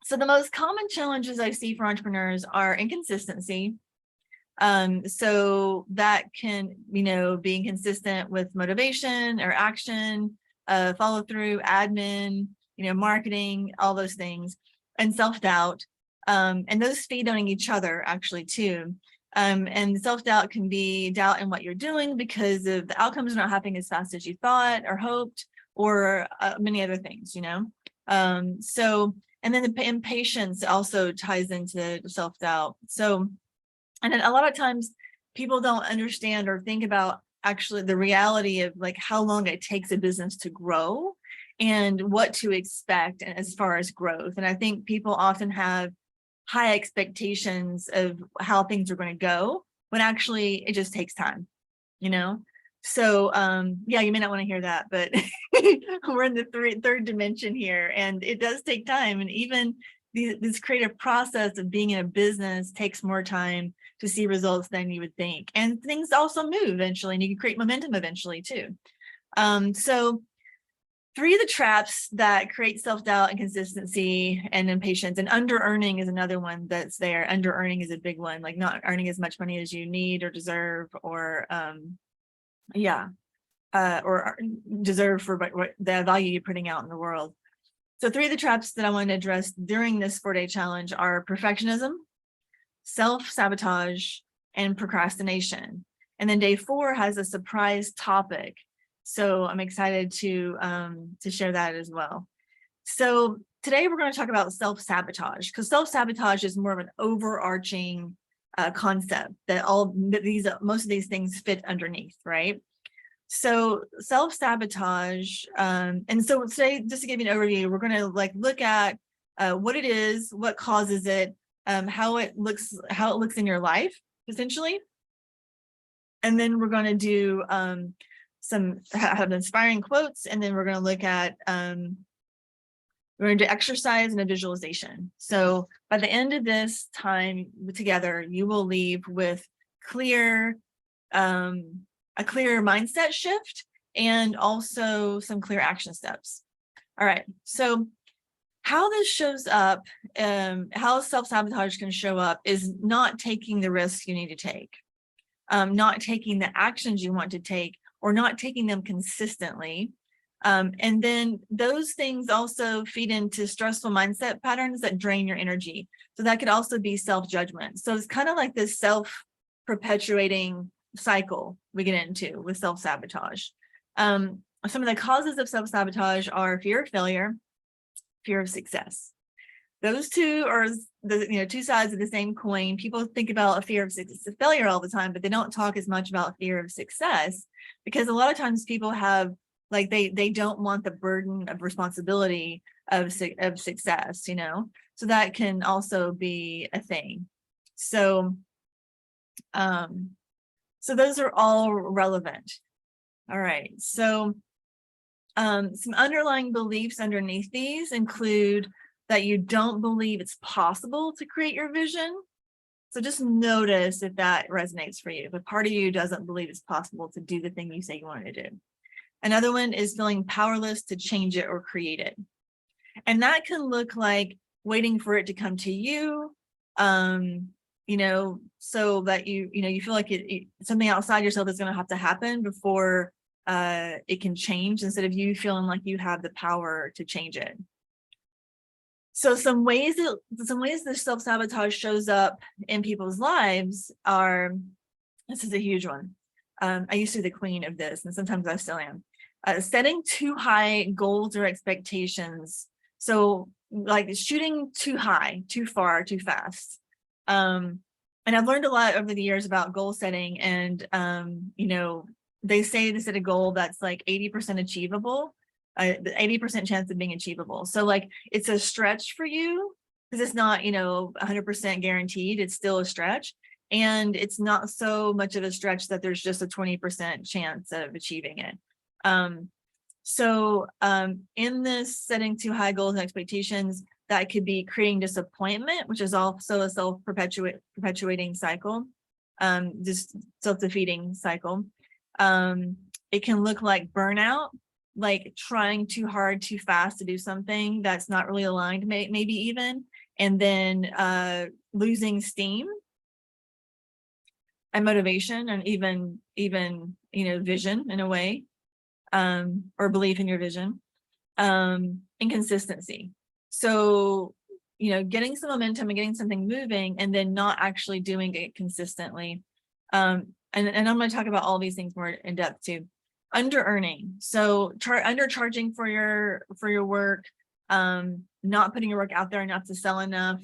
So the most common challenges I see for entrepreneurs are inconsistency. So that can, being consistent with motivation or action, follow through, admin, marketing, all those things, and self-doubt. And those feed on each other actually too. And self-doubt can be doubt in what you're doing because of the outcomes not happening as fast as you thought or hoped, or many other things, and then the impatience also ties into self-doubt. So, and then a lot of times people don't understand or think about actually the reality of like how long it takes a business to grow and what to expect as far as growth. And I think people often have high expectations of how things are going to go when actually it just takes time, So yeah, you may not want to hear that, but we're in the third dimension here, and it does take time. And even this creative process of being in a business takes more time to see results than you would think. And things also move eventually, and you can create momentum eventually too. So 3 of the traps that create self-doubt, inconsistency, and impatience, and under-earning is another one that's there. Under-earning is a big one, like not earning as much money as you need or deserve, or or deserve for what the value you're putting out in the world. So 3 of the traps that I want to address during this 4-day challenge are perfectionism, self-sabotage, and procrastination. And then day 4 has a surprise topic. So I'm excited to share that as well. So today we're going to talk about self-sabotage, because self-sabotage is more of an overarching concept that most of these things fit underneath, right? So self-sabotage, and so today, just to give you an overview, we're going to look at what it is, what causes it, how it looks in your life, essentially. And then we're going to do have inspiring quotes, and then we're going to look at we're going to do exercise and a visualization. So by the end of this time together, you will leave with a clear mindset shift and also some clear action steps. All right, so how this shows up, how self-sabotage can show up is not taking the risks you need to take, not taking the actions you want to take, or not taking them consistently. And then those things also feed into stressful mindset patterns that drain your energy. So that could also be self-judgment. So it's kind of like this self-perpetuating cycle we get into with self-sabotage. Some of the causes of self-sabotage are fear of failure, fear of success. Those two are the 2 sides of the same coin. People think about a fear of failure all the time, but they don't talk as much about fear of success, because a lot of times people have they don't want the burden of responsibility of success, so that can also be a thing. So so those are all relevant. All right, so some underlying beliefs underneath these include that you don't believe it's possible to create your vision. So just notice if that resonates for you. If a part of you doesn't believe it's possible to do the thing you say you want to do. Another one is feeling powerless to change it or create it. And that can look like waiting for it to come to you, so that you feel like something outside yourself is going to have to happen before it can change, instead of you feeling like you have the power to change it. So some ways the self-sabotage shows up in people's lives are, this is a huge one. I used to be the queen of this, and sometimes I still am. Setting too high goals or expectations. So like shooting too high, too far, too fast. And I've learned a lot over the years about goal setting, and they say to set a goal that's like 80% achievable. The 80% chance of being achievable. So it's a stretch for you, because it's not 100% guaranteed. It's still a stretch, and it's not so much of a stretch that there's just a 20% chance of achieving it. In this setting too high goals and expectations, that could be creating disappointment, which is also a self-perpetuating cycle, just self-defeating cycle. It can look like burnout, like trying too hard, too fast to do something that's not really aligned, maybe even, and then losing steam and motivation, and even vision in a way, or belief in your vision, inconsistency. So getting some momentum and getting something moving, and then not actually doing it consistently. And I'm going to talk about all these things more in depth too. Under earning, so undercharging for your work, not putting your work out there enough to sell enough.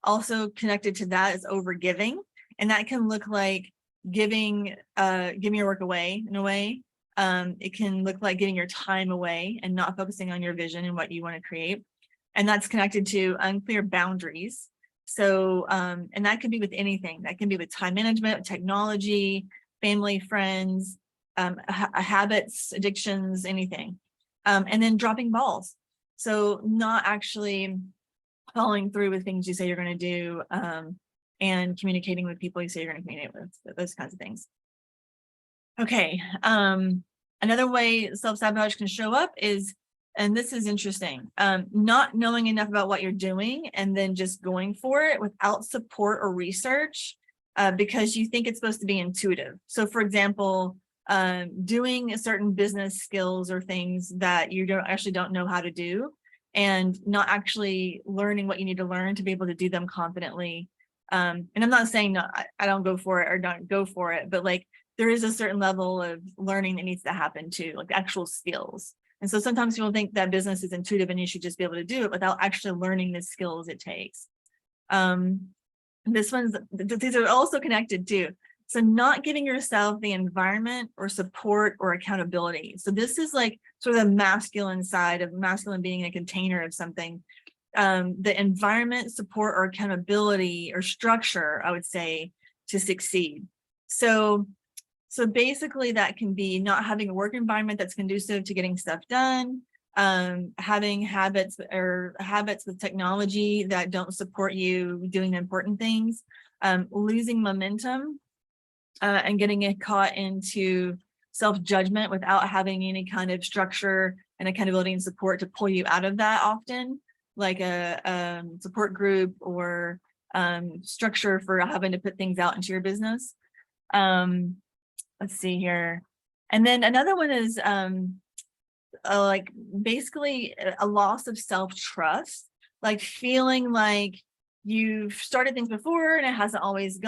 Also connected to that is over giving, and that can look like giving your work away in a way. It can look like giving your time away and not focusing on your vision and what you want to create. And that's connected to unclear boundaries. So, and that can be with anything. That can be with time management, technology, family, friends, habits, addictions, anything. And then dropping balls. So not actually following through with things you say you're going to do, and communicating with people you say you're going to communicate with, those kinds of things. Okay. Another way self-sabotage can show up is, and this is interesting, not knowing enough about what you're doing and then just going for it without support or research, because you think it's supposed to be intuitive. So for example, doing certain business skills or things that you don't know how to do, and not actually learning what you need to learn to be able to do them confidently. And I'm not saying no, I don't go for it or don't go for it, but like there is a certain level of learning that needs to happen too, like actual skills. And so sometimes people think that business is intuitive and you should just be able to do it without actually learning the skills it takes. These are also connected too. So not giving yourself the environment or support or accountability. So this is like sort of the masculine side of masculine being a container of something. The environment, support, or accountability or structure, I would say, to succeed. So basically that can be not having a work environment that's conducive to getting stuff done, having habits with technology that don't support you doing important things, losing momentum, and getting it caught into self-judgment without having any kind of structure and accountability and support to pull you out of that often, like a support group or structure for having to put things out into your business. Let's see here. And then another one is like basically a loss of self-trust, like feeling like you've started things before and it hasn't always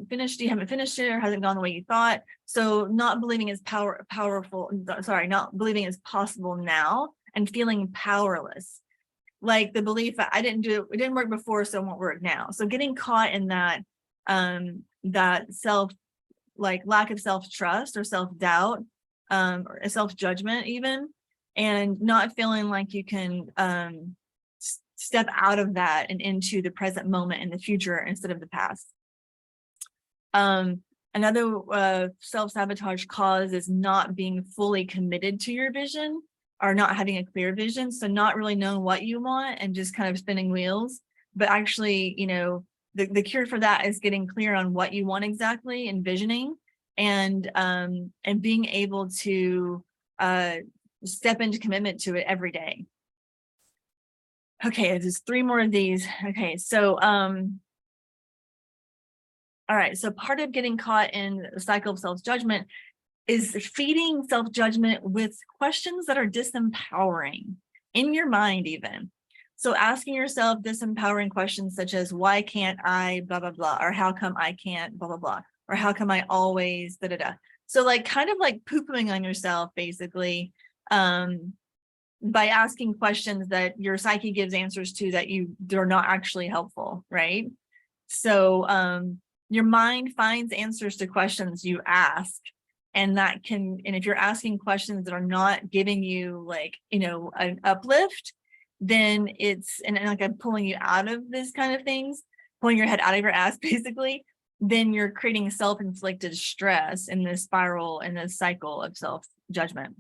finished, you haven't finished it or hasn't gone the way you thought. So not believing is not believing is possible now and feeling powerless. Like the belief that it didn't work before, so it won't work now. So getting caught in that, that lack of self-trust or self-doubt, or self-judgment even, and not feeling like you can step out of that and into the present moment and the future instead of the past. Another self-sabotage cause is not being fully committed to your vision or not having a clear vision. So not really knowing what you want and just kind of spinning wheels, but actually, the cure for that is getting clear on what you want exactly, envisioning, and being able to step into commitment to it every day. Okay, there's 3 more of these. Okay, so all right, so part of getting caught in the cycle of self-judgment is feeding self-judgment with questions that are disempowering in your mind even. So asking yourself disempowering questions such as, why can't I blah, blah, blah, or how come I can't blah, blah, blah, or how come I always da, da, da. So like kind of like poo-pooing on yourself basically, by asking questions that your psyche gives answers to that they're not actually helpful, right? So your mind finds answers to questions you ask, and if you're asking questions that are not giving you like, an uplift, then it's, and like I'm pulling you out of this kind of things, pulling your head out of your ass basically, then you're creating self-inflicted stress in this spiral, in this cycle of self-judgment.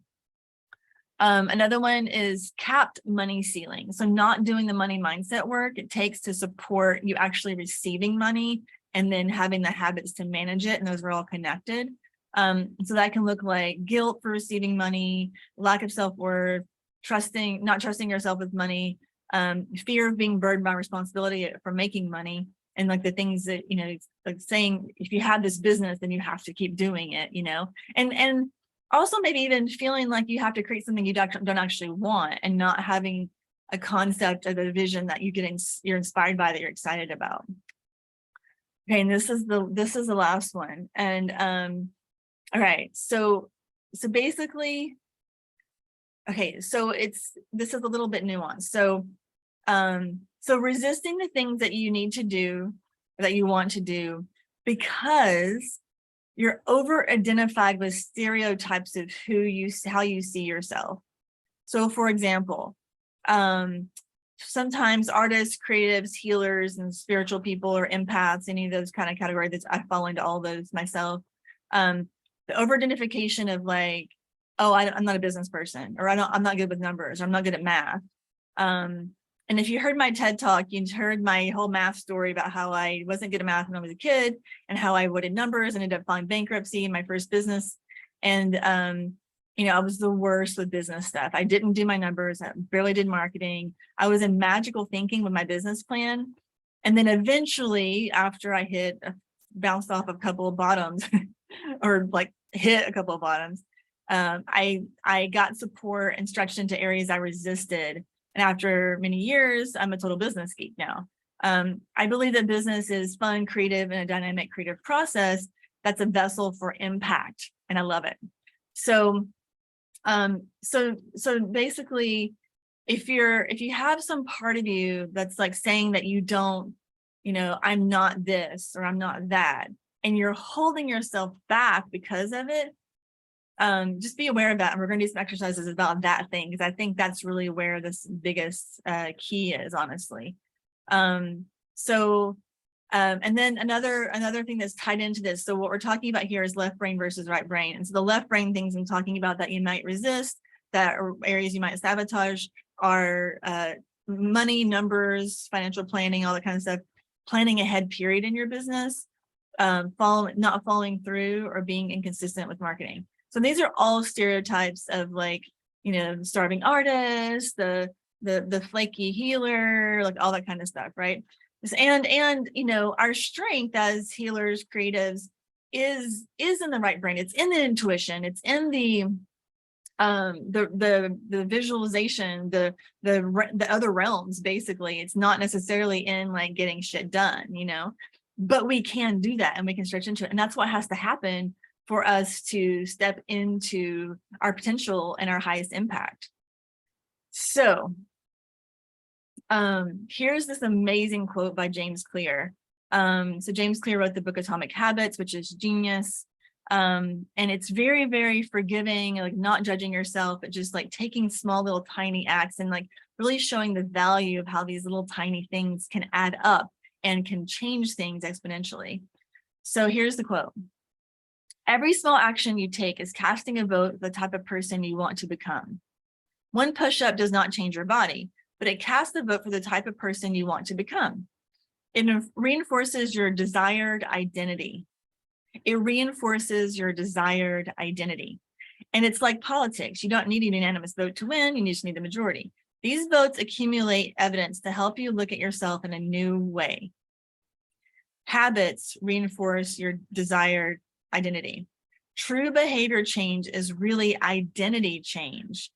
Another one is capped money ceiling. So not doing the money mindset work it takes to support you actually receiving money and then having the habits to manage it. And those are all connected. So that can look like guilt for receiving money, lack of self-worth, not trusting yourself with money, fear of being burdened by responsibility for making money, and like the things that, like saying, if you have this business, then you have to keep doing it, and also maybe even feeling like you have to create something you don't actually want, and not having a concept of a vision that you're inspired by, that you're excited about. Okay, and this is the last one. And all right, so basically, okay, so this is a little bit nuanced. So resisting the things that you need to do, that you want to do, because you're over identified with stereotypes of how you see yourself. So for example, sometimes artists, creatives, healers, and spiritual people, or empaths, any of those kind of categories, I fall into all those myself. The over-identification of like, oh, I'm not a business person, or I'm not good with numbers, or I'm not good at math. And if you heard my TED Talk, you heard my whole math story about how I wasn't good at math when I was a kid, and how I avoided numbers and ended up filing bankruptcy in my first business. And I was the worst with business stuff. I didn't do my numbers. I barely did marketing. I was in magical thinking with my business plan. And then eventually, after I bounced off a couple of bottoms or like hit a couple of bottoms, I got support and stretched into areas I resisted. And after many years, I'm a total business geek now. I believe that business is fun, creative, and a dynamic creative process that's a vessel for impact. And I love it. So basically, if you have some part of you that's like saying that you don't, I'm not this, or I'm not that, and you're holding yourself back because of it, just be aware of that. And we're going to do some exercises about that thing, because I think that's really where this biggest key is, honestly. And then another thing that's tied into this. So what we're talking about here is left brain versus right brain. And so the left brain things I'm talking about that you might resist, that are areas you might sabotage, are money, numbers, financial planning, all that kind of stuff, planning ahead, period, in your business, not following through, or being inconsistent with marketing. So these are all stereotypes of like, starving artist, the flaky healer, like all that kind of stuff, right? And our strength as healers, creatives, is in the right brain. It's in the intuition. It's in the visualization, the other realms. Basically, it's not necessarily in like getting shit done, but we can do that, and we can stretch into it. And that's what has to happen for us to step into our potential and our highest impact. So here's this amazing quote by James Clear. So James Clear wrote the book Atomic Habits, which is genius. And it's very, very forgiving, like not judging yourself, but just like taking small little tiny acts, and like really showing the value of how these little tiny things can add up and can change things exponentially. So here's the quote. Every small action you take is casting a vote for the type of person you want to become. One push-up does not change your body, but it casts a vote for the type of person you want to become. It reinforces your desired identity. It reinforces your desired identity. And it's like politics. You don't need a unanimous vote to win. You just need the majority. These votes accumulate evidence to help you look at yourself in a new way. Habits reinforce your desired identity. True behavior change is really identity change.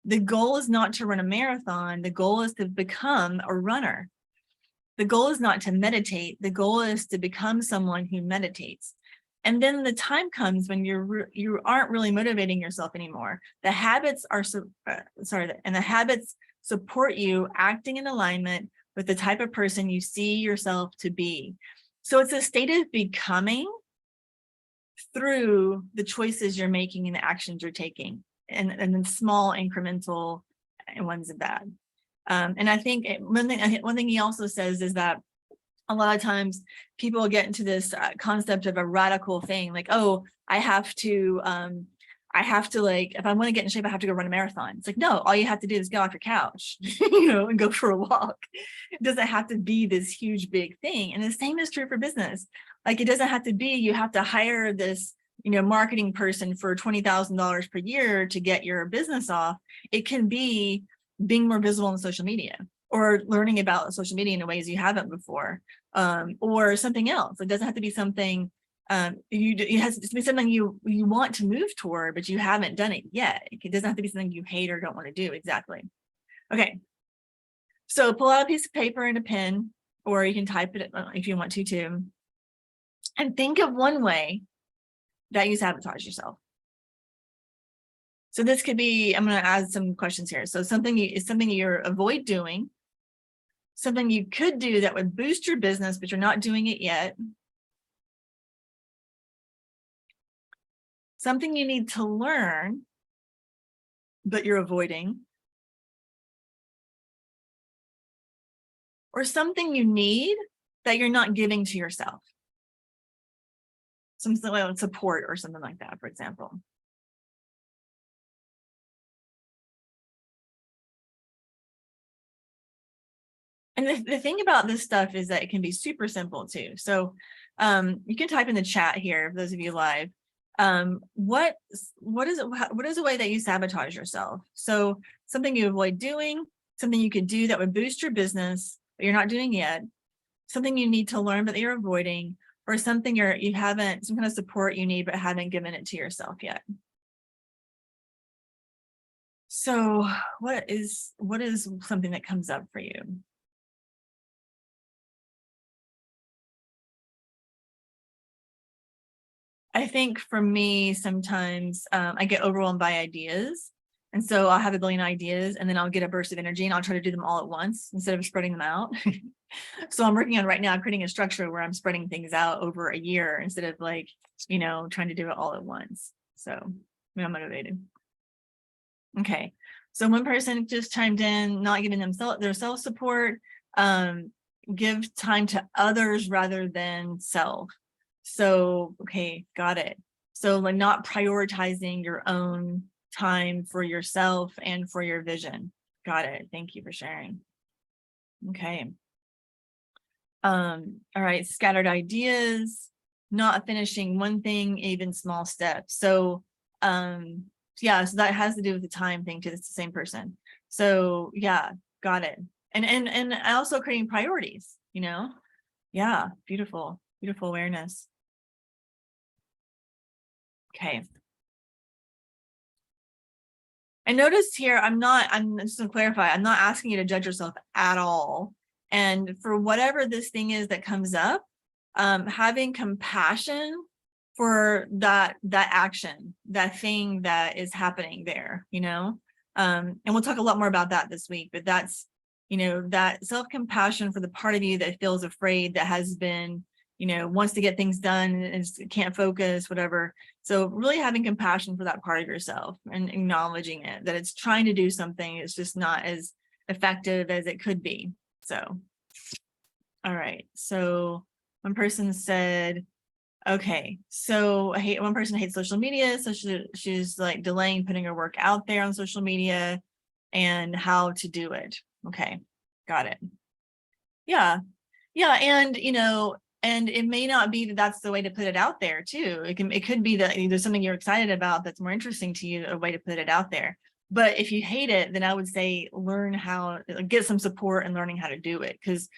The goal is not to run a marathon. The goal is to become a runner. The goal is not to meditate. The goal is to become someone who meditates. And then the time comes when you aren't really motivating yourself anymore. The habits and the habits support you acting in alignment with the type of person you see yourself to be. So it's a state of becoming through the choices you're making and the actions you're taking, and then small incremental ones of that. And I think one thing he also says is that a lot of times people get into this concept of a radical thing, like, oh, I have to like, if I want to get in shape, I have to go run a marathon. It's like, no, all you have to do is get off your couch, and go for a walk. It doesn't have to be this huge, big thing. And the same is true for business. Like, it doesn't have to be, you have to hire this marketing person for $20,000 per year to get your business off. It can be being more visible on social media, or learning about social media in ways you haven't before, or something else. It doesn't have to be something it has to be something you want to move toward, but you haven't done it yet. It doesn't have to be something you hate or don't want to do. Exactly. Okay. So pull out a piece of paper and a pen, or you can type it if you want to too. And think of one way that you sabotage yourself. So this could be, I'm going to add some questions here. So something you avoid doing, something you could do that would boost your business, but you're not doing it yet. Something you need to learn, but you're avoiding. Or something you need that you're not giving to yourself. Something like support or something like that, for example. And the thing about this stuff is that it can be super simple too. So you can type in the chat here, for those of you live, what is a way that you sabotage yourself? So something you avoid doing, something you could do that would boost your business, but you're not doing yet, something you need to learn, but that you're avoiding, or something you haven't, some kind of support you need, but haven't given it to yourself yet. So what is something that comes up for you? I think for me, sometimes I get overwhelmed by ideas. And so I'll have a billion ideas, and then I'll get a burst of energy and I'll try to do them all at once instead of spreading them out. So I'm working on right now, creating a structure where I'm spreading things out over a year instead of like, trying to do it all at once. So I'm motivated. Okay. So one person just chimed in, not giving them their self-support, give time to others rather than self. So, okay, got it. So like not prioritizing your own time for yourself and for your vision. Got it. Thank you for sharing. Okay. All right. Scattered ideas, not finishing one thing, even small steps. So, yeah, so that has to do with the time thing too. It's the same person. So yeah, got it. And also creating priorities, Yeah, beautiful, beautiful awareness. Okay. I noticed here, I'm just gonna clarify, I'm not asking you to judge yourself at all. And for whatever this thing is that comes up, having compassion for that action, that thing that is happening there, and we'll talk a lot more about that this week, but that's, that self-compassion for the part of you that feels afraid, that has been, wants to get things done and can't focus, whatever. So really having compassion for that part of yourself and acknowledging it, that it's trying to do something, it's just not as effective as it could be. So, all right. So one person said, okay, so one person hates social media. So she's like delaying putting her work out there on social media and how to do it. Okay, got it. Yeah. Yeah. And, and it may not be that that's the way to put it out there too. It could be that there's something you're excited about that's more interesting to you, a way to put it out there. But if you hate it, then I would say learn how, get some support in learning how to do it. Because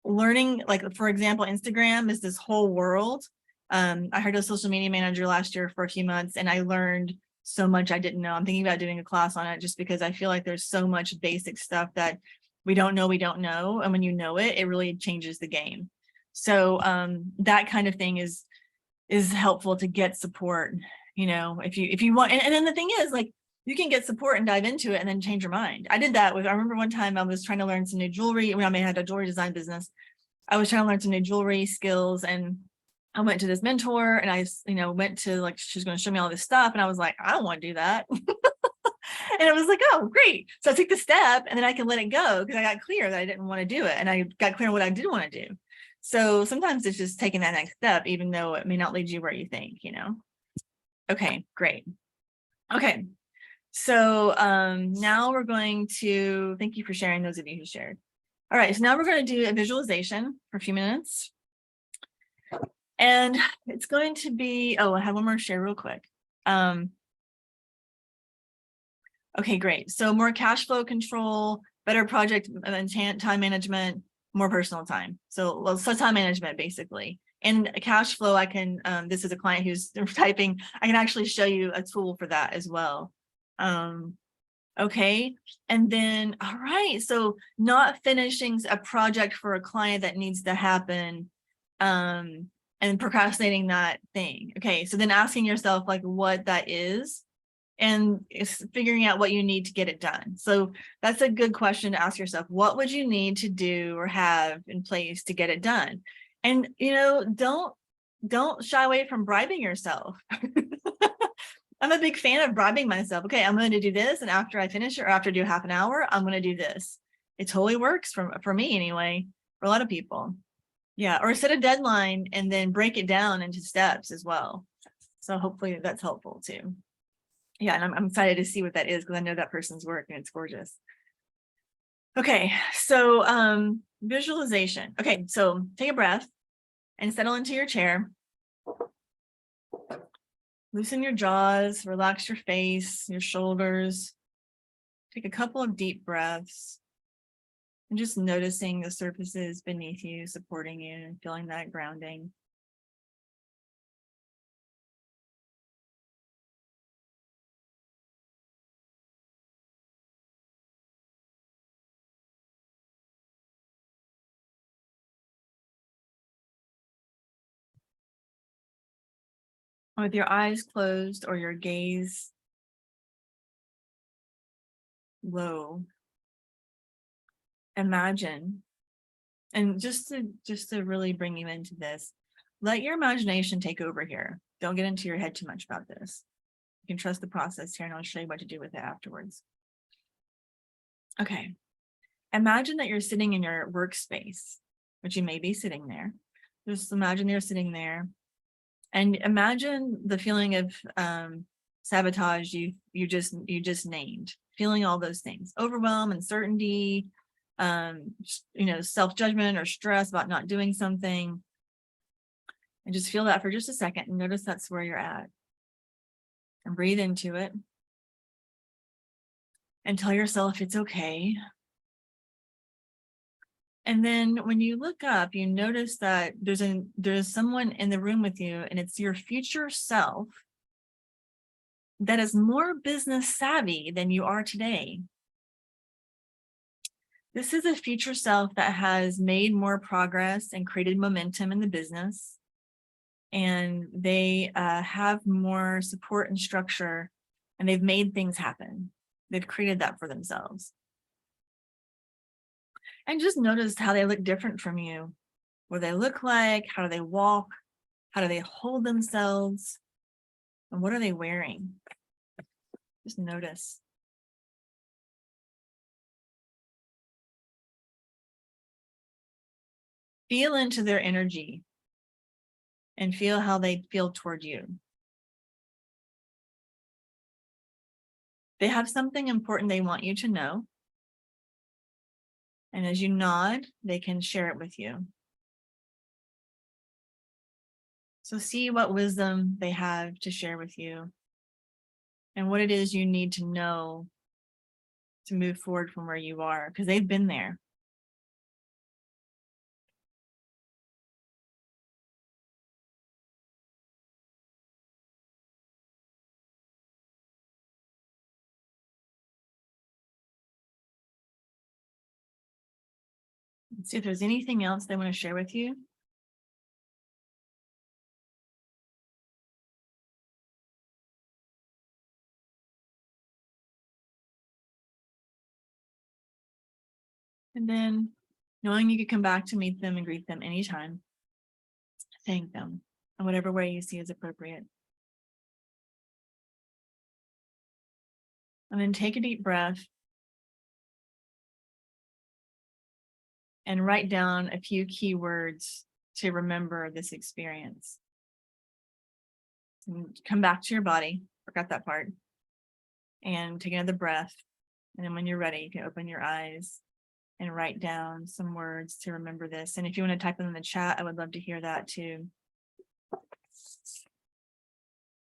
learning, like, for example, Instagram is this whole world. I hired a social media manager last year for a few months, and I learned so much I didn't know. I'm thinking about doing a class on it just because I feel like there's so much basic stuff that we don't know. And when you know it, it really changes the game. So that kind of thing is helpful to get support, if you want. And then the thing is, like, you can get support and dive into it and then change your mind. I did that I remember one time I was trying to learn some new jewelry. When I had a jewelry design business, I was trying to learn some new jewelry skills, and I went to this mentor, and I, went to, like, she was going to show me all this stuff. And I was like, I don't want to do that. And I was like, oh, great. So I took the step, and then I can let it go because I got clear that I didn't want to do it. And I got clear on what I did want to do. So sometimes it's just taking that next step, even though it may not lead you where you think, Okay, great. Okay. So now we're going to, thank you for sharing, those of you who shared. All right, so now we're going to do a visualization for a few minutes. And it's going to be, oh, I have one more share real quick. Okay, great. So more cash flow control, better project and time management, more personal time. So time management basically. And cash flow, I can, this is a client who's typing, I can actually show you a tool for that as well. Okay. And then, all right. So not finishing a project for a client that needs to happen, and procrastinating that thing. Okay. So then asking yourself like what that is, and it's figuring out what you need to get it done. So that's a good question to ask yourself. What would you need to do or have in place to get it done? And, don't shy away from bribing yourself. I'm a big fan of bribing myself. Okay, I'm going to do this. And after I finish it, or after I do half an hour, I'm going to do this. It totally works for me anyway, for a lot of people. Yeah, or set a deadline and then break it down into steps as well. So hopefully that's helpful too. Yeah, and I'm excited to see what that is because I know that person's work and it's gorgeous. Okay, so visualization. Okay, so take a breath and settle into your chair. Loosen your jaws, relax your face, your shoulders. Take a couple of deep breaths and just noticing the surfaces beneath you, supporting you, and feeling that grounding. With your eyes closed or your gaze low, imagine, and just to really bring you into this, let your imagination take over here. Don't get into your head too much about this. You can trust the process here, and I'll show you what to do with it afterwards. Okay. Imagine that you're sitting in your workspace, which you may be sitting there. Just imagine you're sitting there, and imagine the feeling of sabotage you just named, feeling all those things: overwhelm, uncertainty, self-judgment or stress about not doing something. And just feel that for just a second and notice that's where you're at. And breathe into it. And tell yourself it's okay. And then when you look up, you notice that there's someone in the room with you, and it's your future self that is more business savvy than you are today. This is a future self that has made more progress and created momentum in the business. And they have more support and structure, and they've made things happen. They've created that for themselves. And just notice how they look different from you. What they look like, how do they walk, how do they hold themselves, and what are they wearing? Just notice. Feel into their energy and feel how they feel toward you. They have something important they want you to know. And as you nod, they can share it with you. So see what wisdom they have to share with you and what it is you need to know to move forward from where you are, because they've been there. Let's see if there's anything else they want to share with you. And then knowing you could come back to meet them and greet them anytime. Thank them in whatever way you see is appropriate. And then take a deep breath and write down a few key words to remember this experience. And come back to your body. Forgot that part. And take another breath. And then when you're ready, you can open your eyes and write down some words to remember this. And if you want to type them in the chat, I would love to hear that too.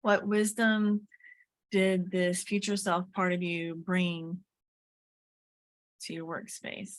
What wisdom did this future self part of you bring to your workspace?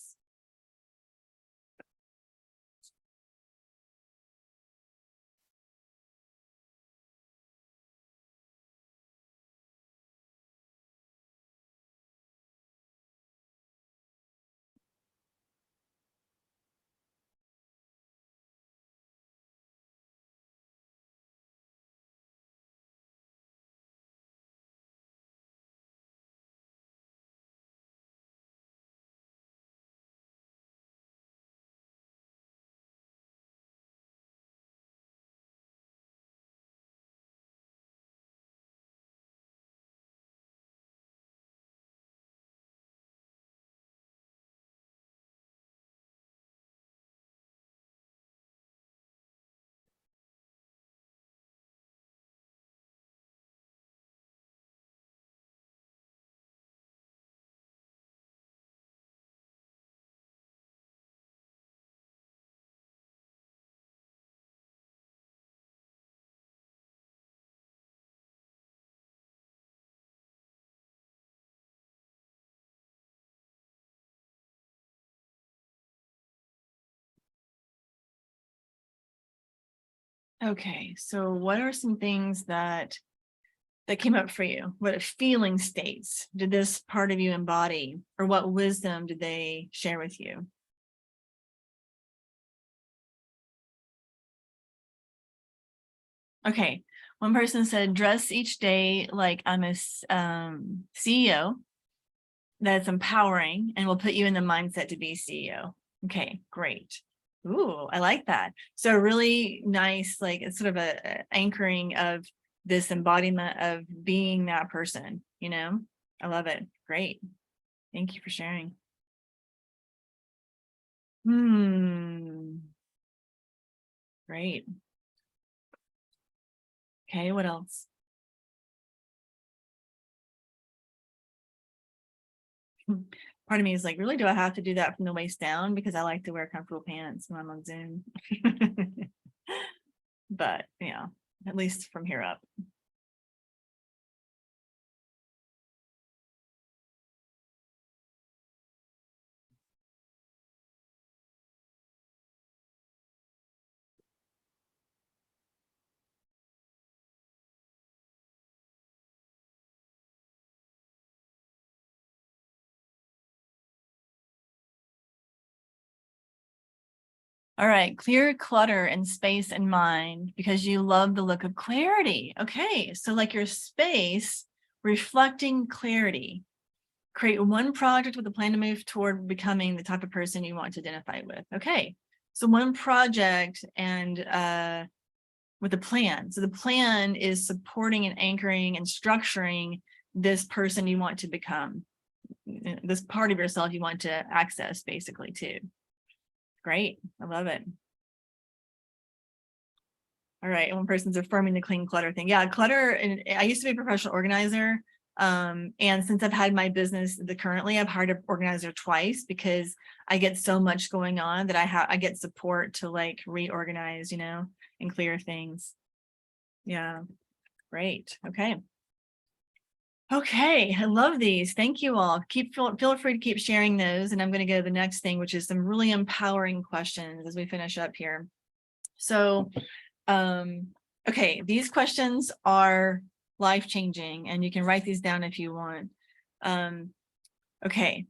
Okay, so what are some things that came up for you? What feeling states did this part of you embody, or what wisdom did they share with you? Okay, one person said, dress each day like I'm a CEO that's empowering and will put you in the mindset to be CEO. Okay, great. Ooh, I like that. So really nice, like it's sort of a anchoring of this embodiment of being that person, you know? I love it. Great. Thank you for sharing. Great. Okay, what else? Part of me is like, really, do I have to do that from the waist down? Because I like to wear comfortable pants when I'm on Zoom. But yeah, at least from here up. All right, clear clutter and space in mind because you love the look of clarity. Okay, so like your space reflecting clarity. Create one project with a plan to move toward becoming the type of person you want to identify with. Okay, so one project and with a plan. So the plan is supporting and anchoring and structuring this person you want to become, this part of yourself you want to access basically too. Great, I love it. All right, one person's affirming the clean clutter thing. Yeah, clutter, and I used to be a professional organizer. And since I've had my business currently, I've hired an organizer twice because I get so much going on that I get support to like reorganize, you know, and clear things. Yeah, great. Okay. Okay, I love these. Thank you all. Feel free to keep sharing those. And I'm going to go to the next thing, which is some really empowering questions as we finish up here. So okay, these questions are life-changing, and you can write these down if you want. Okay,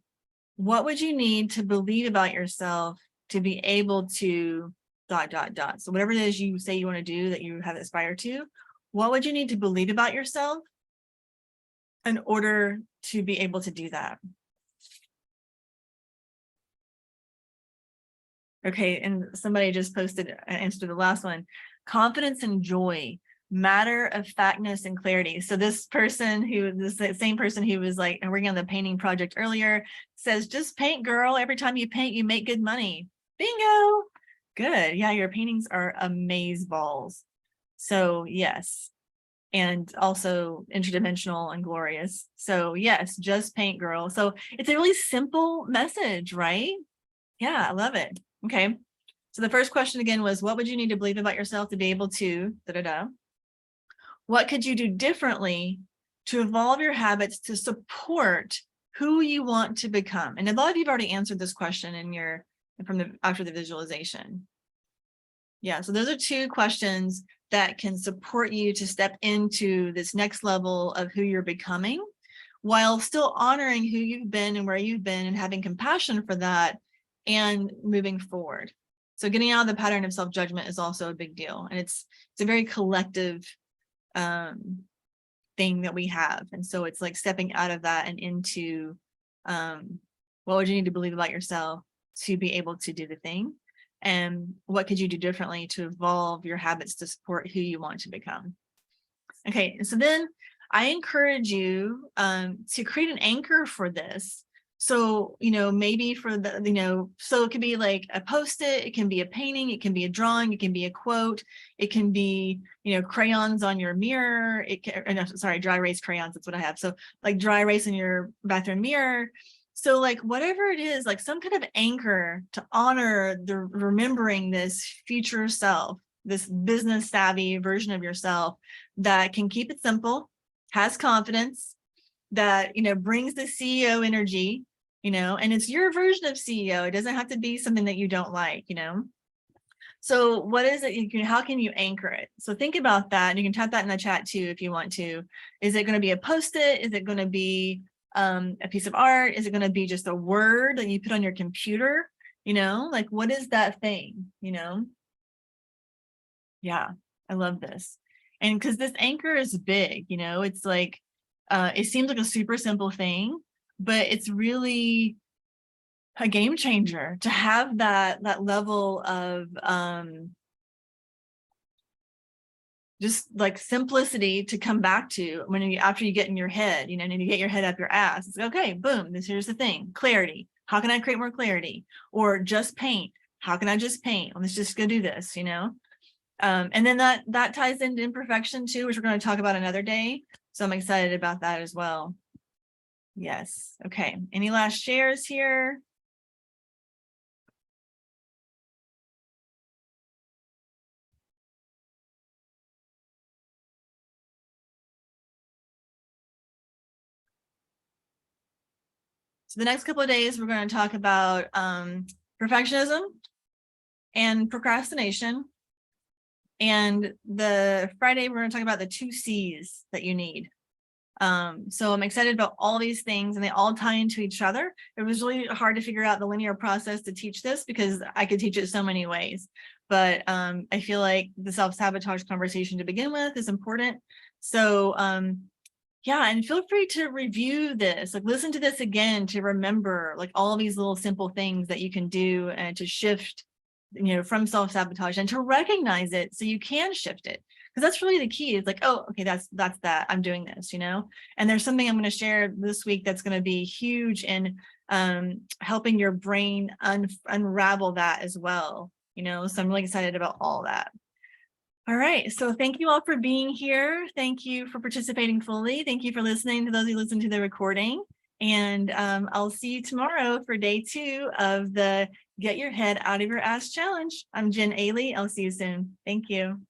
what would you need to believe about yourself to be able to ... So whatever it is you say you want to do that you have aspired to, what would you need to believe about yourself in order to be able to do that? Okay, and somebody just posted an answer to the last one. Confidence and joy, matter of factness and clarity. So this person the same person who was like working on the painting project earlier says, just paint, girl. Every time you paint, you make good money. Bingo. Good. Yeah, your paintings are amaze balls. So yes. And also interdimensional and glorious. So yes, just paint, girl. So it's a really simple message, right? Yeah, I love it. Okay. So the first question again was, what would you need to believe about yourself to be able to da-da-da? What could you do differently to evolve your habits to support who you want to become? And a lot of you have already answered this question in your after the visualization. Yeah, so those are two questions that can support you to step into this next level of who you're becoming, while still honoring who you've been and where you've been and having compassion for that and moving forward. So getting out of the pattern of self-judgment is also a big deal. And it's a very collective thing that we have. And so it's like stepping out of that and into what would you need to believe about yourself to be able to do the thing? And what could you do differently to evolve your habits to support who you want to become? Okay, so then I encourage you to create an anchor for this. So, maybe for the, so it could be like a Post-it, it can be a painting, it can be a drawing, it can be a quote, it can be, crayons on your mirror. It can, no, sorry, dry erase crayons, that's what I have. So like dry erase in your bathroom mirror. So like whatever it is, like some kind of anchor to honor the remembering this future self, this business savvy version of yourself that can keep it simple, has confidence, that, brings the CEO energy, and it's your version of CEO. It doesn't have to be something that you don't like, So what is it? How can you anchor it? So think about that. And you can type that in the chat too, if you want to. Is it going to be a Post-it? Is it going to be a piece of art? Is it going to be just a word that you put on your computer? Like what is that thing? Yeah, I love this. And because this anchor is big, it's like, it seems like a super simple thing, but it's really a game changer to have that level of just like simplicity to come back to after you get in your head, and you get your head up your ass. It's like, okay, boom, here's the thing. Clarity. How can I create more clarity? Or just paint. How can I just paint? Let's just go do this, and then that ties into imperfection too, which we're going to talk about another day. So I'm excited about that as well. Yes. Okay. Any last shares here? So the next couple of days, we're going to talk about perfectionism and procrastination. And the Friday, we're going to talk about the 2 C's that you need. So I'm excited about all these things, and they all tie into each other. It was really hard to figure out the linear process to teach this because I could teach it so many ways. But I feel like the self-sabotage conversation to begin with is important. So yeah, and feel free to review this, like listen to this again to remember like all these little simple things that you can do and to shift, from self-sabotage and to recognize it so you can shift it. Because that's really the key. Is like, oh, okay, that's that. I'm doing this, And there's something I'm going to share this week that's going to be huge in helping your brain unravel that as well, So I'm really excited about all that. All right, so thank you all for being here. Thank you for participating fully. Thank you for listening to those who listen to the recording. And I'll see you tomorrow for day 2 of the Get Your Head Out of Your Ass Challenge. I'm Jen Ailey. I'll see you soon. Thank you.